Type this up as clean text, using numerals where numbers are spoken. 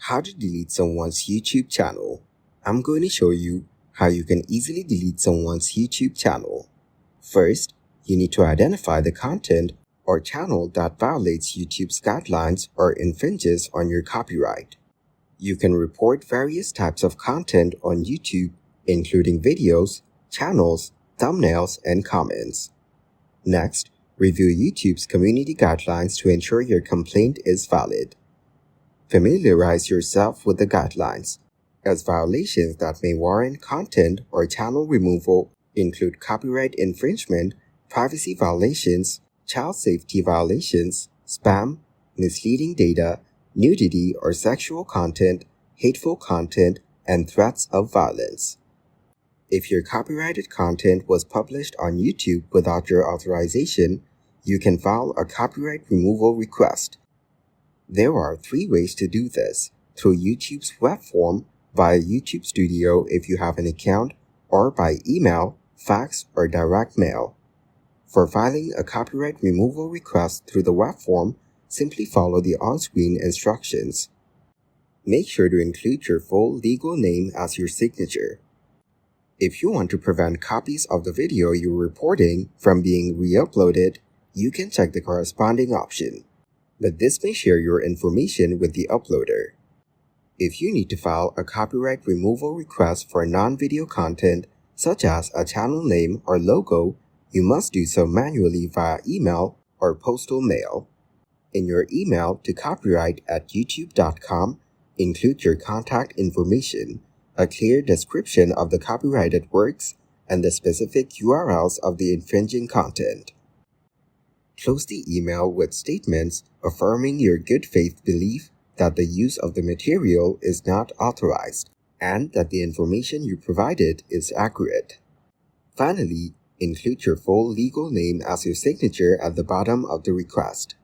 How to delete someone's YouTube channel. I'm going to show you how you can easily delete someone's YouTube channel. First, you need to identify the content or channel that violates YouTube's guidelines or infringes on your copyright. You can report various types of content on YouTube, including videos, channels, thumbnails, and comments. Next, review YouTube's community guidelines to ensure your complaint is valid. Familiarize yourself with the guidelines, as violations that may warrant content or channel removal include copyright infringement, privacy violations, child safety violations, spam, misleading data, nudity or sexual content, hateful content, and threats of violence. If your copyrighted content was published on YouTube without your authorization, you can file a copyright removal request. There are 3 ways to do this: through YouTube's web form, via YouTube Studio if you have an account, or by email, fax, or direct mail. For filing a copyright removal request through the web form, simply follow the on-screen instructions. Make sure to include your full legal name as your signature. If you want to prevent copies of the video you're reporting from being re-uploaded, you can check the corresponding option, but this may share your information with the uploader. If you need to file a copyright removal request for non-video content, such as a channel name or logo, you must do so manually via email or postal mail. In your email to copyright@youtube.com, include your contact information, a clear description of the copyrighted works, and the specific URLs of the infringing content. Close the email with statements affirming your good faith belief that the use of the material is not authorized and that the information you provided is accurate. Finally, include your full legal name as your signature at the bottom of the request.